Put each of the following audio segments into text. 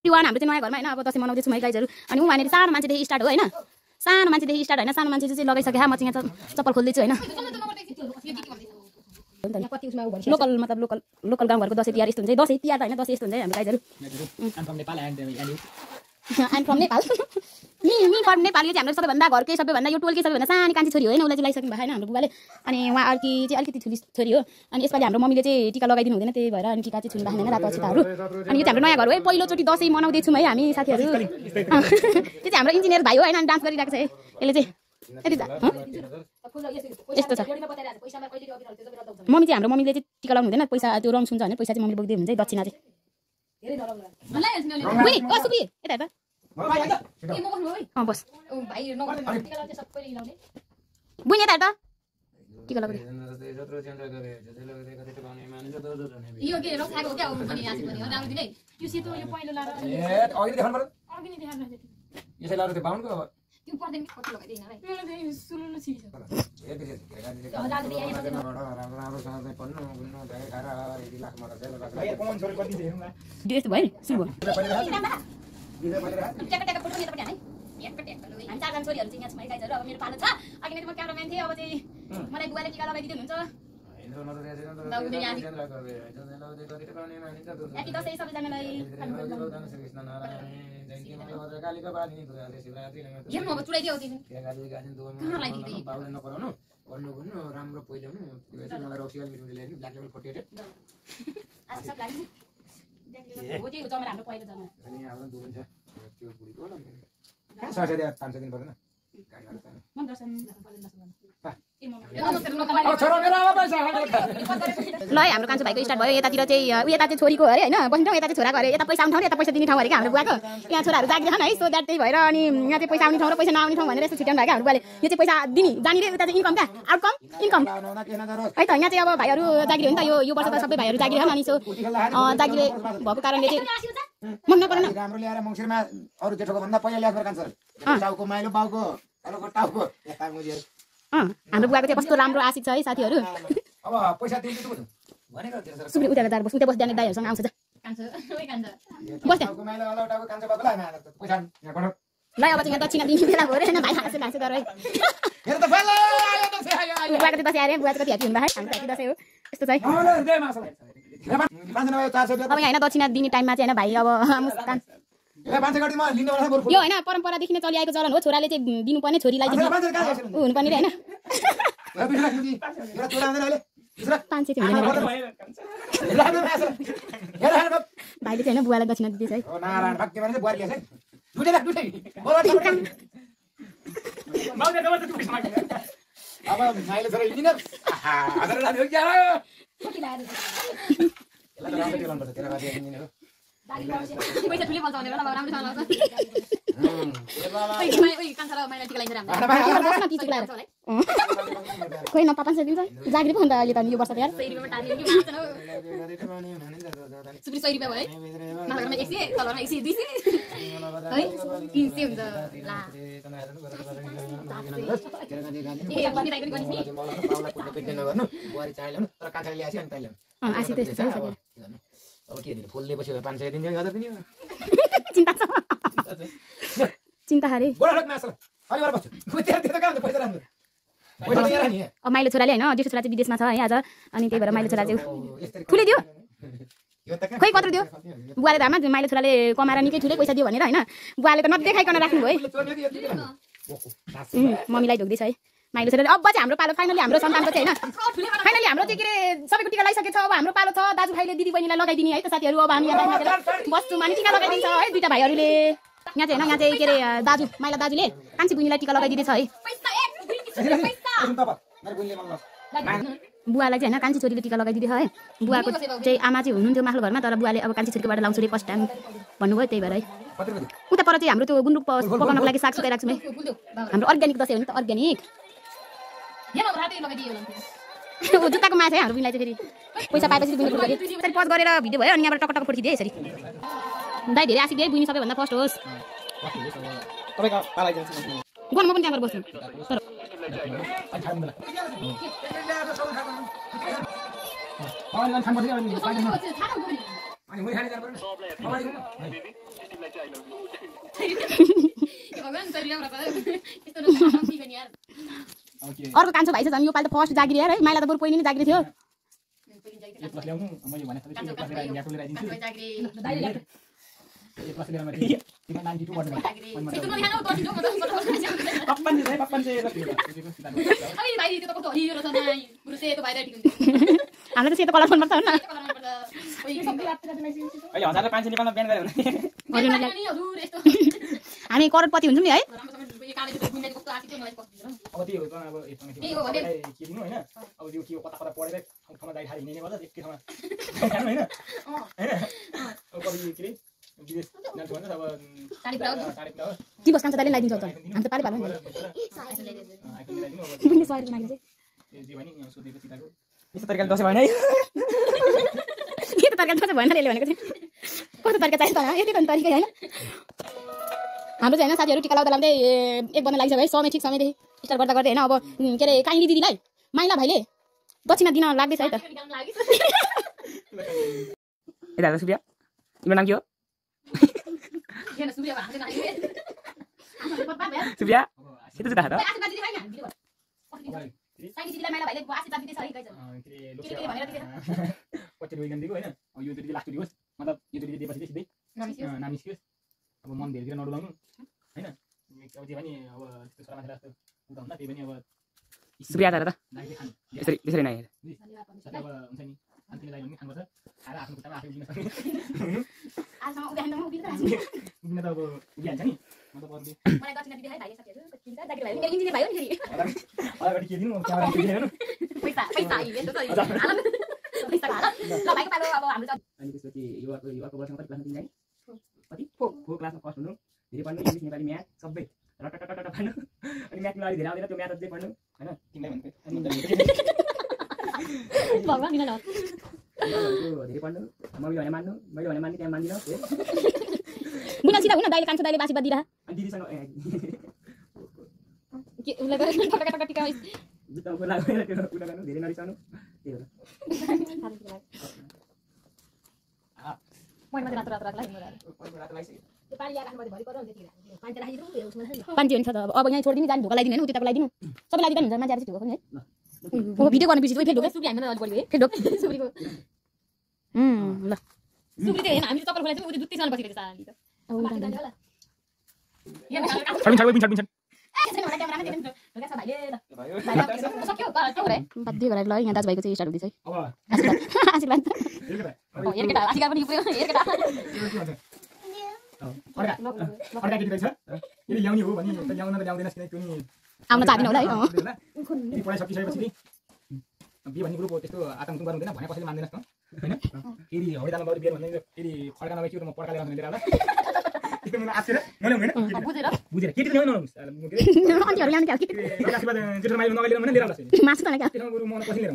युवान हाम्रो चाहिँ नयाँ घरमा हैन अब दसैँ मनाउँदैछु है गाइजहरु अनि उ भनेर सानो मान्छेदेखि स्टार्ट हो हैन सानो मान्छेदेखि स्टार्ट हैन सानो मान्छे चाहिँ लगाइसके म चाहिँ यहाँ चप्पल खोल्दैछु हैन लोकल मतलब लोकल गाउँ घरको दसैँ तिहार यस्तो हुन्छ दसैँ तिहार त हैन दसैँ यस्तो हुन्छ हाम्रो गाइजहरु I'm from Nepal me from Nepal यो चाहिँ हाम्रो सबैभन्दा घरकै सबैभन्दा यो टोलकै सबैभन्दा सानो कान्छी छोरी हो हैन उलाई चाहिँ लगाइसक्नु भएको हैन हाम्रो बुबाले अनि उहाँ अर्की चाहिँ अलिकति ठुली छोरी हो अनि यसपालि हाम्रो मम्मीले चाहिँ टिका लगाइदिनु हुँदैन त्यही भएर अनि टिका चाहिँ छुनु भएको हैन रातो अक्षताहरु अनि यो चाहिँ हाम्रो नयाँ घर हो है पहिलो चोटी दसैँ मनाउँदै छौं है हामी साथीहरु यो चाहिँ हाम्रो इन्जिनियर भाइ हो हैन डान्स गरिरहेको छ है यसले चाहिँ यति यस्तो छ मम्मी चाहिँ हाम्रो मम्मीले चाहिँ टिका लगाउनु हुँदैन पैसा त्यो रङ सुन्छ भने पैसा चाहिँ मम्मीले बोक्दै हुन्छ है दक्षिणा चाहिँ उनी कसुबी यता हेर बस बुइन यता हेर टिका लगाउने यो के रक्साको के हो भने आसी भने राम्रो दिनै यो सेतो यो पहिलो लाएर ए अघि देखाउनु पर्यो अघि नै देखाउनु यसै लाएर त्यो बाउन्डको त्यो पर्दैन कति लगाइदिन है मलाई सुलुलु छिस राम्रो चाहिँ पन्नु गुन्नु दाइ खारा यदि लाख मरा चाहिँ लगाए कोन छोरी कति हेर्नुला डेस भयो सुबो टेका फोटो नि तपाईँ हैन हामी चारजना छोरीहरु चाहिँ यहाँ छौँ है गाइजहरु अब मेरो पालो छ अघि नै म क्यामेराम्यान थिए अब चाहिँ मलाई बुवाले टिका लगाइदिनु हुन्छ हैप्पी दसैँ सबैजनालाई हेर्नु अब चुडाइदियो गर्नु गर्नु राम्रो पहिल्याउनु त्यो चाहिँ मलाई रक्सी मिठो ल्याइदिनु ब्ल्याक लेभल 48 आज सब लागि हो त्यो जमरा हाम्रो पहिलो जमरा अनि हाम्रो दुई हुन्छ त्यो बुढीको ल कहाँ छ सधैँ 500 दिन पर्दैन गाडीहरु छैन मन दर्शन ल हाम्रो कान्छो भाइको स्टार्ट भयो यतातिर चाहिँ यता चाहिँ छोरीको अरे हैन बस्नु ठाउँ यता चाहिँ छोराको अरे यता पैसा आउने ठाउँ यता पैसा दिने ठाउँ अरे के हाम्रो बुवाको यहाँ छोराहरु जागिर छन् है सो द्याट त्यही भएर अनि यहाँ चाहिँ पैसा आउने ठाउँ र पैसा नआउने ठाउँ भनेर यस्तो छिटाउनु भयो हाम्रो बुवाले यो चाहिँ पैसा दिने जाने रे उता चाहिँ इन्कम क्या आउटकम इन्कम है त यहाँ चाहिँ अब भाइहरु जागिर हो नि त यो वर्ष त सबै भाइहरु जागिर छन् अनि सो जागिर भएको कारणले चाहिँ मन नपर्न राम्रो ल्याएर मंसिरमा अरु जेठोको भन्दा पहिला ल्याएर कान्छर टाउको माइलो बाउको अलको टाउको यता मुजिएर हाम्रो बुवाको चाहिँ कस्तो राम्रो आशिक छ है साथीहरु अब पैसा दिनु भनेको सुब्री उता दार बस उता बस जाने दाइहरुसँग आउँछ कान्छ ओइ कान्छ बस टाउको माइलो अलौटाको कान्छ बाबुलाई पैसा यहाँ पढ ल अब चाहिँ दक्षिणा दिने बेला भयो हैन भाइ हाँसे हाँसे गर है हेर त फेल आयो दसैँ आयो बुवाको चाहिँ दसैँ आयो बुवा चाहिँ कति ह्यापी हुनु भयो हाम्रो ह्यापी दसैँ हो यस्तो चाहिँ अब यहाँ हैन दक्षिणा दिने टाइममा चाहिँ हैन भाइ अब मुस्कान यो हैन परम्परादेखि नै चलिआएको चलन हो छोराले चाहिँ दिनुपर्ने छोरीलाई चाहिँ हुनुपर्ने रे हैन 500 थियो भाइले चाहिँ हैन बुवालाई दक्षिणा दिदैछ है नारायण भक्ति भने चाहिँ बुवा ल्याछ है दुटै अब भाइले छोरा इन्जिनियर हजार लाने हो क्या कति लाग्यो यसलाई राम्रो टेलन पर्छ तेरा बाजे इन्जिनियर हो पैसा ठुलै बल्छ भनेर राम्रो छ लाग्छ ओइ कान्छा र मैले टिका लाइन्छ राम्रो बस्न ती टिका लाएर खोइ न 500 दिन्छ जागिर पो अन्त अहिले त यो वर्ष त यार 100 रुपैयाँमा टार्ने कि माछन हो सुब्री 100 रुपैयाँ भयो नभएमा 100 तलमा 100 200 है 300 हुन्छ ला ए पनि राइकन गर्नु नि पाउला कुट्ने पेट्ने नगर्नु बुहारी चाय ल्याउनु तर कान्छाले ल्यासी अनि तैले आसी त यस्तो छ अब के दिने फुल दिएपछि 500 दिन्छ 1000 दिने चिन्ता छ चिन्ता हारे बोला रक मासला अलि वर बस्छु खुतेर दिएर काम पैसा राम्रो पैसा लिएर नि अब माइलो छोराले हैन जेठो छोरा चाहिँ विदेशमा छ है आज अनि त्यही भएर माइलो छोरा चाहिँ ठुलै दियो खोइ कत्रो दियो बुवाले धामा माइलो छोराले कमाएर निकै ठुलै पैसा दियो भनेर हैन बुवाले त नदेखाइकन राख्नु भयो मम्मीलाई ढोक्दै छ है माइलो छोराले अब चाहिँ हाम्रो पालो फाइनली हाम्रो सन्तानको चाहिँ हैन फाइनली हाम्रो चाहिँ के रे सबैको टिका लगाइसकेछ अब हाम्रो पालो छ दाजुभाइले दिदीबहिनीलाई लगाइदिने है त साथीहरु अब हामी यहाँ बस्छु मानि टिका लगाइदिन्छ है दुईटा भाइहरुले यहाँ चाहिँ हैन यहाँ चाहिँ के रे दाजु माइला दाजुले कान्छी बहिनीलाई टिका लगाइदिदैछ है बुवालाई चाहिँ हैन कान्छी छोरीले टिका लगाइदिदै है बुवाको चाहिँ आमा चाहिँ हुनुहुन्थ्यो माथिल्लो घरमा तर बुवाले अब कान्छी छोरीकोबाट लाउँछु रे फर्स्ट टाइम भन्नुभयो त्यही भएर है उता पर चाहिँ हाम्रो त्यो गुन्द्रुक पकाउनको लागि साग सुकाइ राख्छु है हाम्रो अर्ग्यानिक दसैँ हो नि त अर्ग्यानिक जुत्ताको माछा है हाम्रो बुइनीलाई चाहिँ फेरि पैसा पाएपछि बुइनी फुट गरे यसरी पज गरेर भिडियो भयो अनि यहाँबाट टक टक फुर्किदिए यसरी दाइ धेरै आशिक दिए बुइनी सबैभन्दा फर्स्ट होस् तपाईको पालाई जान्छ गन म पनि त्यहाँ गएर बस्छु तर अनि अर्को कान्छो भाइ छ झन् यो पालि त फर्स्ट जागिरी यार है माइला त बरु पहिली नै जागिरी थियो हामीलाई त सेतो कलर मन पर्छ होइन हामी करोडपति हुन्छौँ नि है दिवस कान्छ दाइले लगाइदिन्छ त हामी त पाले पालो बुझ्ने सय रुपैयाँ माग्छ यस्तो तरिकाले दसैँ भएन है के त तरकारी दसैँ भएन यसले भनेको चाहिँ कस्तो तरिका चाहिन्छ त यति पनि तरिका होइन हाम्रो चाहिँ होइन साथीहरू टिका लाउँदा लाउँदै एक बन्द लागिसक्यो है समय ठिक समयदेखि स्टार्ट गर्दा गर्दै होइन अब के अरे काइली दिदीलाई माइला भाइले दक्षिणा दिन लाग्दैछ है त यता सुप्रिया तिम्रो नाम के हो सुप्रिया सेतो जुत्ता खाँदा अब मन धेरतिर नडुलाउनु हैन अब जे पनि अब त्यस्तो सरामा जस्तो उता हुँदा त्यही पनि अब सुप्रिया दादा त यसरी यसरी नै अब हुन्छ नि अन्तिम लागि पनि खानुपर्छ खाएर आफ्नो खुट्टामा आफै उभिन सक्ने उभिन त अब उभिहाल्छ नि मतलब अरूले अगाडि के दिनु क्यामेरा दिनु अनि त्यसपछि यो अर्को वर्षमा कति क्लासमा तिमी कति 4 क्लासमा फर्स्ट हुनु धेरै पढ्नु इङ्ग्लिस नेपाली म्याथ सबै रटटटट पढ्नु अनि म्याथ मलाई धेरै आउँदैन त्यो म्याथ अझै पढ्नु हैन तिमीलाई भन्छु भगवान किन ल धेरै पढ्नु मम्मीले भने मान्नु मैले भने मान्ने त्यहाँ मान्दिन बुना सिधा हुन दाइले कान्छ दाइले आशीर्वाद दिरा अनि दिदीसँग के उले गरे टटटट टिका जुत्ता खोला गएर त्यो उडा गर्नु धेरै नरिसाउनु त्यही हो मैले मात्र रात रात लाग्यो रात लागिसक्यो त्यो पानी आएर आफूले भरि पर्यो त्यतिखेर पानी त राखिदिनु पानी हुन्छ त अब यहाँ छोडिदिनु जानु ढोका लगाइदिनु हैन उता लगाइदिनु सबै लगाइदिनु हुन्छ मान्छे आएर ढोका पनि है ओ भिडियो गर्न बिर्सियो फेरि ढोका सुब्री हामीलाई अझ बढी फेरि ढोका सुब्रीको ल सुब्री त हैन हामी चक्कर खोला चाहिँ उति दुत्तीसँग बसिरहेको छ हामी त छर्बिन छर्बिन छर्बिन बाध्य गराएर ल यहाँ दाजुभाइको चाहिँ स्टार्ट हुँदैछ है अब आशीर्वाद आशीर्वाद पनि पुग्यो अर्का केटी रहेछ यदि ल्याउने हो भने ल्याउन त ल्याउँदैनस् किन त्यो नि आउन चाहदिन होला है यदि पढाइ सकिसकेपछि बिहे भन्ने कुरो त्यस्तो आतङ्क गर्नु हुँदैन भने कसैले मान्दैनस् त हैन फेरि हौडामा गएर बिहे भन्दै फेरि खड्का नभए के म पड्का लिएर लिएर होला त्यस्तो मलाई आछेर नल्याउँ हैन बुझेर केटी ल्याउनु नलाउनुस् अन्तिहरु ल्याउने क्या आशीर्वाद जेठो माइलो नगलिएर भने लिएर आउँछ मासु त क्या त्यसमा बरु म कसैले लिएर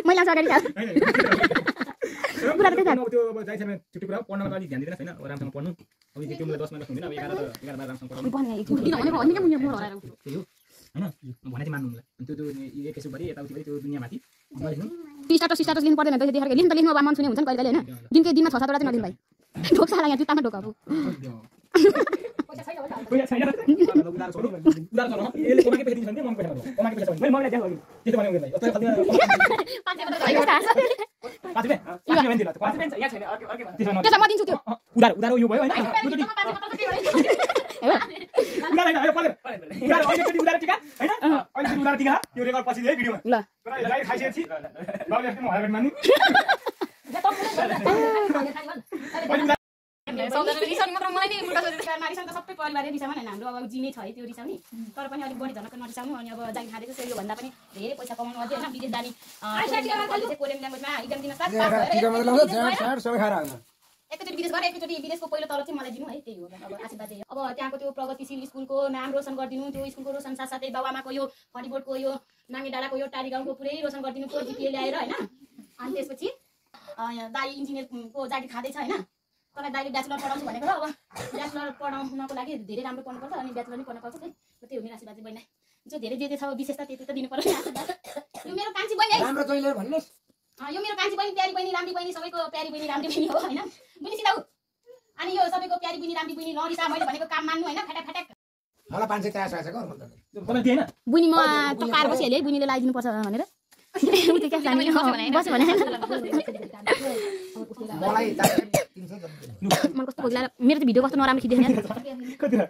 मैले आउँछ अगाडि कुरा त त्यो अब जाइ छैन छुट्टी कुरा पढ्नमा अलिक ध्यान दिनुहोस् हैन अब राम्रोसँग पढ्नु अब त्यो मलाई 10 मिनेट हुँदैन अब 11 बार राम्रोसँग पढ्नु भने किन भनेको होइन के मुन्ने मोर हराएर त्यही हो हैन भने चाहिँ मान्नु मलाई अनि त्यो यो केसो भरि यताउति भरि त्यो दुनियाँमाथि स्टाटस लिनु पर्दैन पैसा देखाएर लिनु त लिनु अब मन सुने हुन्छ नि कहिले कहिले हैन दिनकै दिनमा 6-7 वटा चाहिँ नदिनु भाइ ढोक्छ होला यहाँ जुत्तामा ढोका पैसा छैन उधार छोड्नु उधार छोड्नु यसले कोमाके पैसा दिन्छ भने म पैसा गर्छु कोमाके पैसा मैले मगलाई देखाउ के त भन्नु भाइ अझै खदिन 5 रुपैयाँ 5 रुपैयाँ दिनु 5 रुपैयाँ यहाँ छैन अर्को त्यसमा म दिन्छु त्यो उधार यो भयो हैन उधार टिका हैन अहिले उधार टिका यो रेकर्ड पछि है भिडियोमा ल लाइभ खाइसकेपछि बाबुले आफ्नो हराबेट मान्नु सबै परिवारले रिसाउनु होइन हाम्रो अब जिने छ है त्यो रिसाउने तर पनि अलिक बढी झनक नरिसाउनु अनि अब जागिर खाँदैको छ योभन्दा पनि धेरै पैसा कमाउनु अझै होइन विदेश जाने कोरियन ल्याङ्ग्वेजमा इक्जाम दिन एकैचोटि विदेश गएर एकैचोटि विदेशको पहिलो तलब चाहिँ मलाई दिनु है त्यही हो अब आशीर्वाद अब त्यहाँको त्यो प्रगतिशील स्कुलको नाम रोशन गरिदिनु त्यो स्कुलको रोशन साथसाथै बाबुआमाको यो फरीबोर्डको यो नाङ्गे डाँडाको यो टारी गाउँको पुरै रोशन गरिदिनु त्यो जिपिए ल्याएर होइन अनि त्यसपछि दाई इन्जिनियरको जागिर खाँदैछ होइन तँलाई दाइले ब्याचलर पढाउँछु भनेको र अब ब्याचलर पढाउनको लागि धेरै राम्रो पढ्नुपर्छ अनि ब्याचलर पनि पढ्नुपर्छ त्यही त्यही हो मेरो आशीर्वाद चाहिँ बहिनी जो धेरै जे छ विशेषता त्यति त दिनु पर्छ यो मेरो कान्छी बहिनी है राम्रो जहिले भन्नुस् यो मेरो कान्छी बहिनी प्यारी बहिनी राम्री बहिनी सबैको प्यारी बहिनी राम्री बहिनी हो हैन बुझिसिदा उ अनि यो सबैको प्यारी बुनी राम्री बुनी लरिसा मैले भनेको काम मान्नु हैन फटाक फटाक होला 500 तयार छ गर्नु त तपाईले दिएन बुनी म टकार बसिहाले बुनीले लगाइदिनु पर्छ भनेर उते क्या जाने बस भने मलाई 300 मन कस्तो भोग्ला मेरो त भिडियो कस्तो नराम्रो खिच्दैन कति र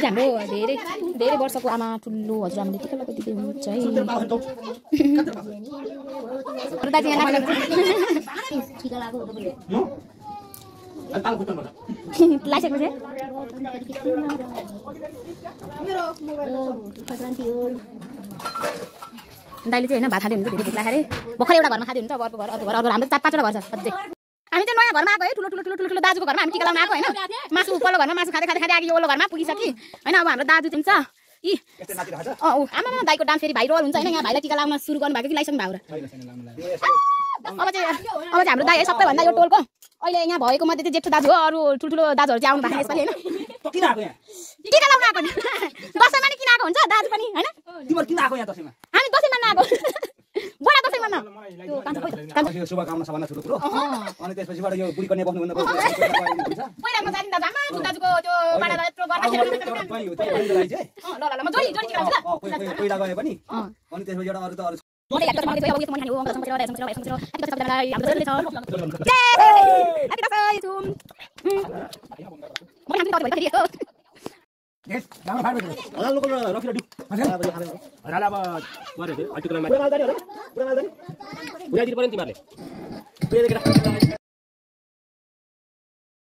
हाम्रो धेरै धेरै वर्षको आमा ठुलो हजुरआमाले टिका लगाइदिँदै हुनुहुन्छ है दाजु यहाँ टिका लाग्यो लाइसकेपछि दाइले चाहिँ होइन भात खाँदै हुन्छ धेरै भोक लाग्यो अरे भर्खर एउटा घरमा खाँदै हुन्छ अर्को घर अर्को घर अर्को हाम्रो 4-5 वटा घर छ अझै हामी चाहिँ नयाँ घरमा आएको है ठुलो ठुलो ठुलो ठुलो दाजुको घरमा हामी टिका लाउन आएको होइन मासु पल्लो घरमा मासु खाँदै खाँदै आगे ओल्लो घरमा पुगिसकि होइन अब हाम्रो दाजु चाहिँ छ यी आमा दाइको डान्स फेरि भाइरल हुन्छ होइन यहाँ भाइलाई टिका लाउन सुरु गर्नु भएको कि लाइसक्नु भएको अब चाहिँ हाम्रो दाइ सबैभन्दा यो टोलको अहिले यहाँ भएको मध्ये चाहिँ जेठो दाजु हो अरू ठुल्ठुलो दाजुहरू चाहिँ आउनु भएको यसपालि होइन टिका लाउन आएको दसैँमा नि किन आएको हुन्छ दाजु पनि होइन तिम्रो किन आको यहाँ दसैँमा हामी दसैँमा आएको बडा दसैँमा न यो शुभकामना सबभन्दा ठुलो कुरो अनि त्यसपछिबाट यो बुढी कन्या बन्नु हुन्छ पहिला म जानिन दाजु आमा दाजुको त्यो बाडा यत्रो गर्दाखेरि ल म जोडी टिका लाउँछु ल पहिला गए पनि अनि त्यसपछि एउटा अरु त अरु मलाई लाग्छ मलाई चाहिँ अब यसमा खाने हो हाम्रो सबैलाई हाम्रो जसले छ म खान्छु कति भइसक्यो यस राम्रो फार्म होला लोकल रफिला डु हराला अब गरे थियो अल्टिकलमा पुरा मालदानी होला पुरा मालदानी पुरा दिनु पर्यो नि तिमीहरुले